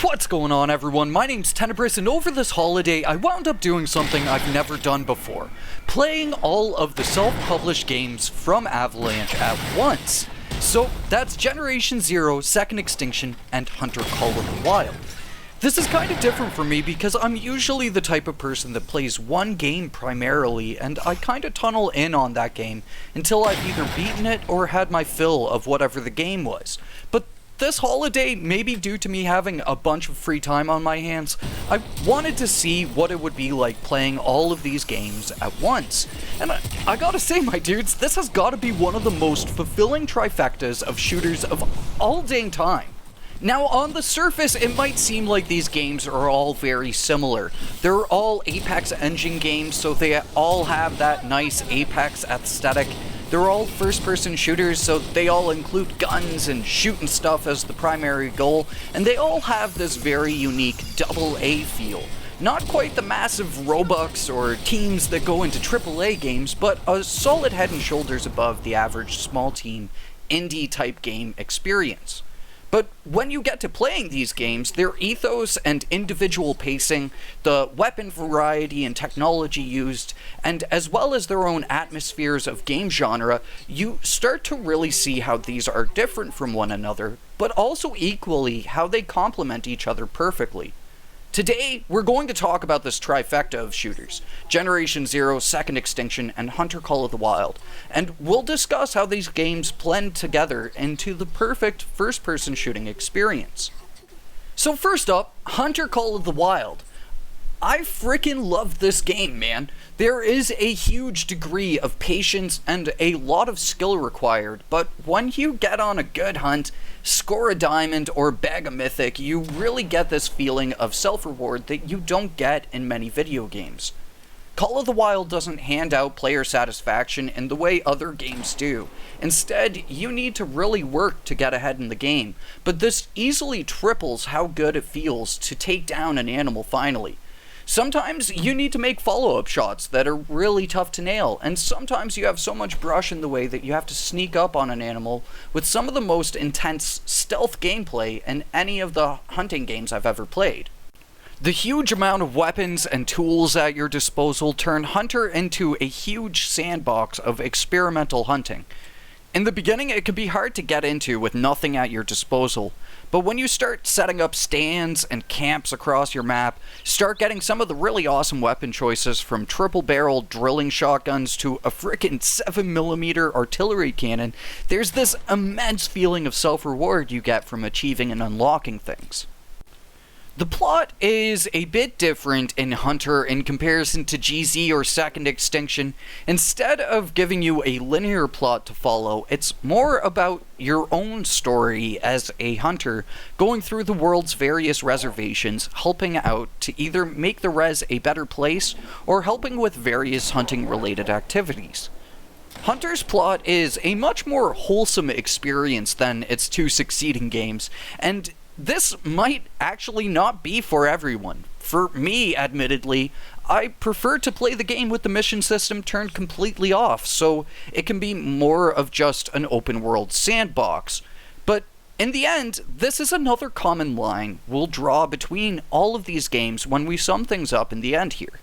What's going on, everyone? My name's Tenebris, and over this holiday I wound up doing something I've never done before. Playing all of the self-published games from Avalanche at once. So that's Generation Zero, Second Extinction, and Hunter Call of the Wild. This is kind of different for me because I'm usually the type of person that plays one game primarily, and I kind of tunnel in on that game until I've either beaten it or had my fill of whatever the game was. But this holiday, maybe due to me having a bunch of free time on my hands, I wanted to see what it would be like playing all of these games at once. And I gotta say, my dudes, this has gotta be one of the most fulfilling trifectas of shooters of all dang time. Now, on the surface, it might seem like these games are all very similar. They're all Apex Engine games, so they all have that nice Apex aesthetic. They're all first-person shooters, so they all include guns and shooting stuff as the primary goal, and they all have this very unique AA feel. Not quite the massive Robux or teams that go into AAA games, but a solid head and shoulders above the average small team indie-type game experience. But when you get to playing these games, their ethos and individual pacing, the weapon variety and technology used, and as well as their own atmospheres of game genre, you start to really see how these are different from one another, but also equally how they complement each other perfectly. Today, we're going to talk about this trifecta of shooters, Generation Zero, Second Extinction, and Hunter Call of the Wild, and we'll discuss how these games blend together into the perfect first-person shooting experience. So first up, Hunter Call of the Wild. I freaking love this game, man. There is a huge degree of patience and a lot of skill required, but when you get on a good hunt, score a diamond, or bag a mythic, you really get this feeling of self-reward that you don't get in many video games. Call of the Wild doesn't hand out player satisfaction in the way other games do. Instead, you need to really work to get ahead in the game, but this easily triples how good it feels to take down an animal finally. Sometimes you need to make follow-up shots that are really tough to nail, and sometimes you have so much brush in the way that you have to sneak up on an animal with some of the most intense stealth gameplay in any of the hunting games I've ever played. The huge amount of weapons and tools at your disposal turn Hunter into a huge sandbox of experimental hunting. In the beginning, it can be hard to get into with nothing at your disposal, but when you start setting up stands and camps across your map, start getting some of the really awesome weapon choices from triple-barrel drilling shotguns to a frickin' 7mm artillery cannon, there's this immense feeling of self-reward you get from achieving and unlocking things. The plot is a bit different in Hunter in comparison to GZ or Second Extinction. Instead of giving you a linear plot to follow, it's more about your own story as a hunter, going through the world's various reservations, helping out to either make the res a better place, or helping with various hunting-related activities. Hunter's plot is a much more wholesome experience than its two succeeding games, and this might actually not be for everyone. For me, admittedly, I prefer to play the game with the mission system turned completely off, so it can be more of just an open-world sandbox. But in the end, this is another common line we'll draw between all of these games when we sum things up in the end here.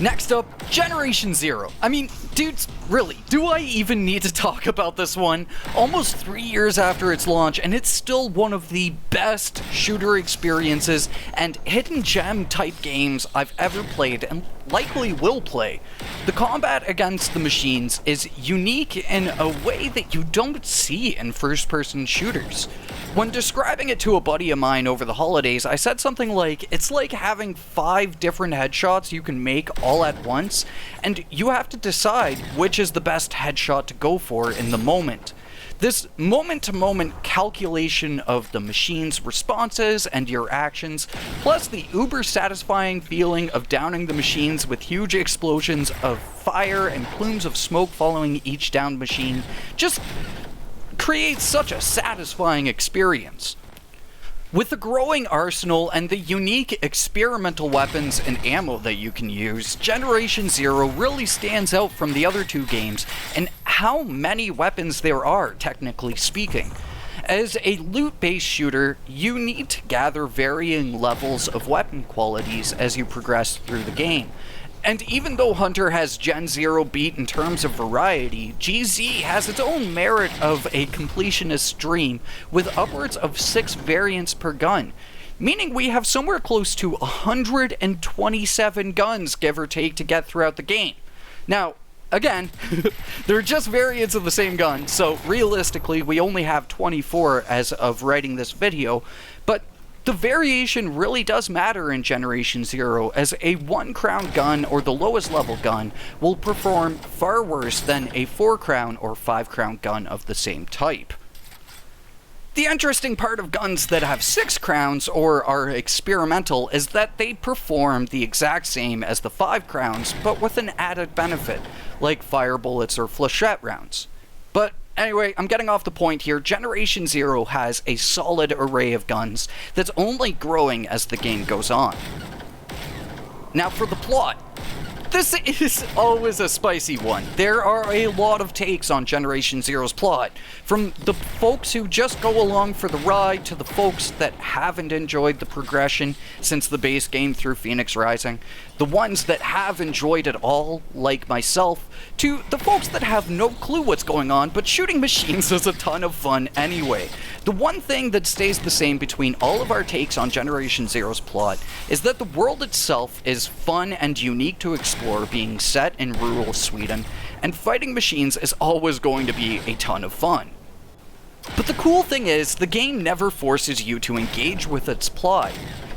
Next up, Generation Zero. I mean, dudes, really, do I even need to talk about this one? Almost 3 years after its launch, and it's still one of the best shooter experiences and hidden gem type games I've ever played and likely will play. The combat against the machines is unique in a way that you don't see in first-person shooters. When describing it to a buddy of mine over the holidays, I said something like, it's like having 5 different headshots you can make all at once, and you have to decide which is the best headshot to go for in the moment. This moment-to-moment calculation of the machine's responses and your actions, plus the uber-satisfying feeling of downing the machines with huge explosions of fire and plumes of smoke following each downed machine, just creates such a satisfying experience. With the growing arsenal and the unique experimental weapons and ammo that you can use, Generation Zero really stands out from the other two games in how many weapons there are, technically speaking. As a loot-based shooter, you need to gather varying levels of weapon qualities as you progress through the game. And even though Hunter has Gen 0 beat in terms of variety, GZ has its own merit of a completionist stream with upwards of 6 variants per gun, meaning we have somewhere close to 127 guns, give or take, to get throughout the game. Now, again, they're just variants of the same gun, so realistically we only have 24 as of writing this video, but the variation really does matter in Generation 0, as a 1 crown gun or the lowest level gun will perform far worse than a 4 crown or 5 crown gun of the same type. The interesting part of guns that have 6 crowns or are experimental is that they perform the exact same as the 5 crowns, but with an added benefit, like fire bullets or flechette rounds. But anyway, I'm getting off the point here. Generation 0 has a solid array of guns that's only growing as the game goes on. Now for the plot. This is always a spicy one. There are a lot of takes on Generation 0's plot, from the folks who just go along for the ride to the folks that haven't enjoyed the progression since the base game through Phoenix Rising, the ones that have enjoyed it all, like myself, to the folks that have no clue what's going on, but shooting machines is a ton of fun anyway. The one thing that stays the same between all of our takes on Generation 0's plot is that the world itself is fun and unique to explore, being set in rural Sweden, and fighting machines is always going to be a ton of fun. But the cool thing is, the game never forces you to engage with its plot.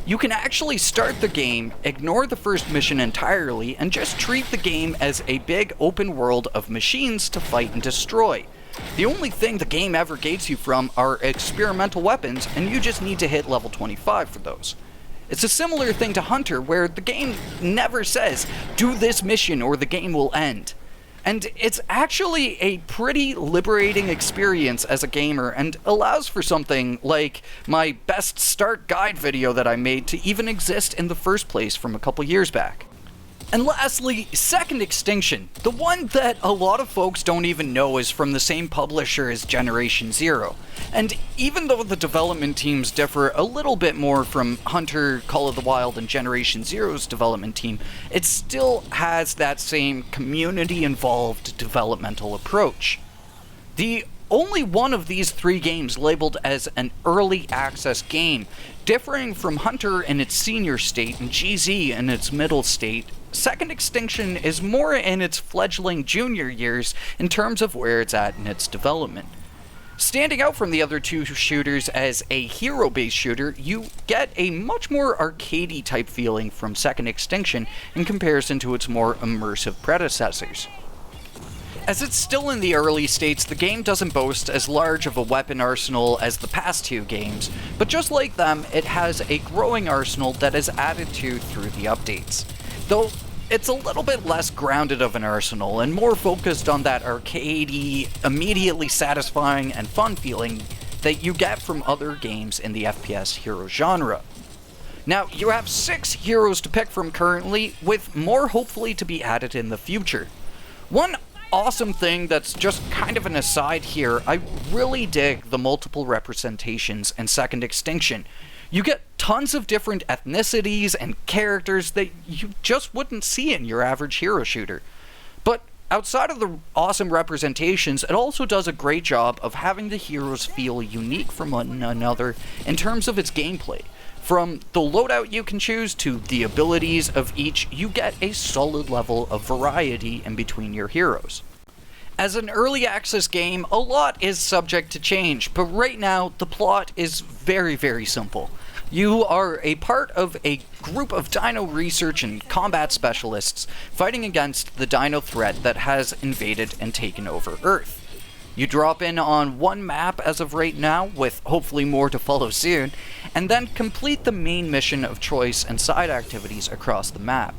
You can actually start the game, ignore the first mission entirely, and just treat the game as a big open world of machines to fight and destroy. The only thing the game ever gates you from are experimental weapons, and you just need to hit level 25 for those. It's a similar thing to Hunter, where the game never says, do this mission or the game will end. And it's actually a pretty liberating experience as a gamer, and allows for something like my best start guide video that I made to even exist in the first place from a couple years back. And lastly, Second Extinction, the one that a lot of folks don't even know is from the same publisher as Generation 0. And even though the development teams differ a little bit more from Hunter, Call of the Wild, and Generation 0's development team, it still has that same community-involved developmental approach. The only one of these 3 games labeled as an early access game, differing from Hunter in its senior state and GZ in its middle state, Second Extinction is more in its fledgling junior years in terms of where it's at in its development. Standing out from the other 2 shooters as a hero-based shooter, you get a much more arcadey type feeling from Second Extinction in comparison to its more immersive predecessors. As it's still in the early states, the game doesn't boast as large of a weapon arsenal as the past 2 games, but just like them, it has a growing arsenal that is added to through the updates. Though it's a little bit less grounded of an arsenal and more focused on that arcadey, immediately satisfying and fun feeling that you get from other games in the FPS hero genre. Now, you have 6 heroes to pick from currently, with more hopefully to be added in the future. One awesome thing that's just kind of an aside here, I really dig the multiple representations in Second Extinction. You get tons of different ethnicities and characters that you just wouldn't see in your average hero shooter. But outside of the awesome representations, it also does a great job of having the heroes feel unique from one another in terms of its gameplay. From the loadout you can choose to the abilities of each, you get a solid level of variety in between your heroes. As an early access game, a lot is subject to change, but right now the plot is very, very simple. You are a part of a group of dino research and combat specialists fighting against the dino threat that has invaded and taken over Earth. You drop in on one map as of right now, with hopefully more to follow soon, and then complete the main mission of choice and side activities across the map.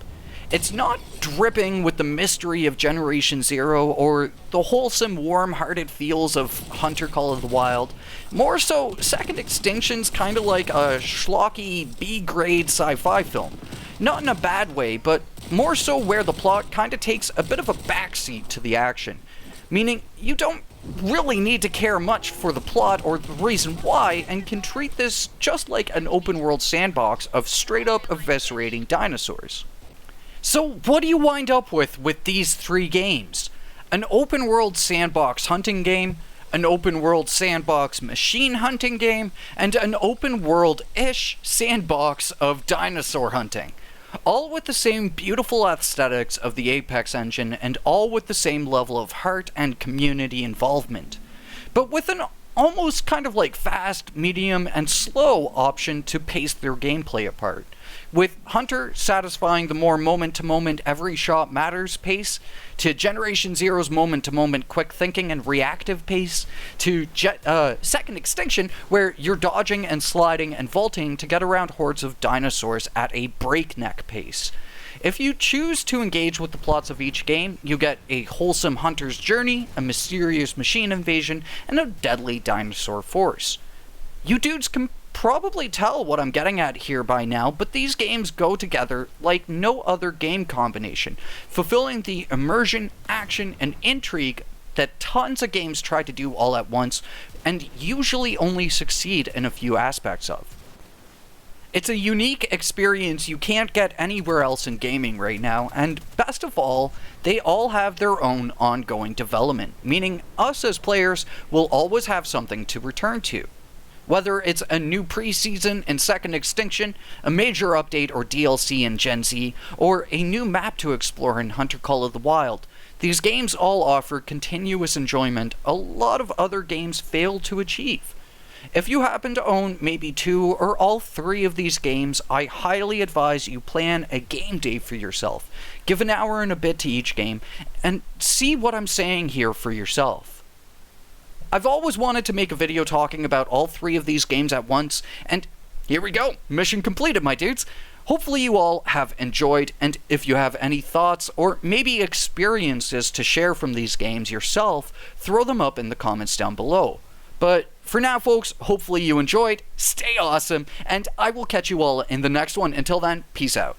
It's not dripping with the mystery of Generation 0 or the wholesome, warm-hearted feels of Hunter Call of the Wild. More so, Second Extinction's kind of like a schlocky B-grade sci-fi film. Not in a bad way, but more so where the plot kind of takes a bit of a backseat to the action. Meaning, you don't really need to care much for the plot or the reason why, and can treat this just like an open world sandbox of straight up eviscerating dinosaurs. So what do you wind up with these 3 games? An open world sandbox hunting game, an open world sandbox machine hunting game, and an open world-ish sandbox of dinosaur hunting. All with the same beautiful aesthetics of the Apex engine, and all with the same level of heart and community involvement. But with an almost kind of like fast, medium, and slow option to pace their gameplay apart. With Hunter satisfying the more moment-to-moment every shot matters pace, to Generation Zero's moment-to-moment quick thinking and reactive pace, to Second Extinction, where you're dodging and sliding and vaulting to get around hordes of dinosaurs at a breakneck pace. If you choose to engage with the plots of each game, you get a wholesome hunter's journey, a mysterious machine invasion, and a deadly dinosaur force. You dudes can probably tell what I'm getting at here by now, but these games go together like no other game combination, fulfilling the immersion, action, and intrigue that tons of games try to do all at once, and usually only succeed in a few aspects of. It's a unique experience you can't get anywhere else in gaming right now, and best of all, they all have their own ongoing development, meaning us as players will always have something to return to. Whether it's a new preseason in Second Extinction, a major update or DLC in Gen Z, or a new map to explore in Hunter Call of the Wild, these games all offer continuous enjoyment a lot of other games fail to achieve. If you happen to own maybe 2 or all 3 of these games, I highly advise you plan a game day for yourself. Give an hour and a bit to each game, and see what I'm saying here for yourself. I've always wanted to make a video talking about all 3 of these games at once, and here we go! Mission completed, my dudes! Hopefully you all have enjoyed, and if you have any thoughts or maybe experiences to share from these games yourself, throw them up in the comments down below. But for now, folks, hopefully you enjoyed, stay awesome, and I will catch you all in the next one. Until then, peace out.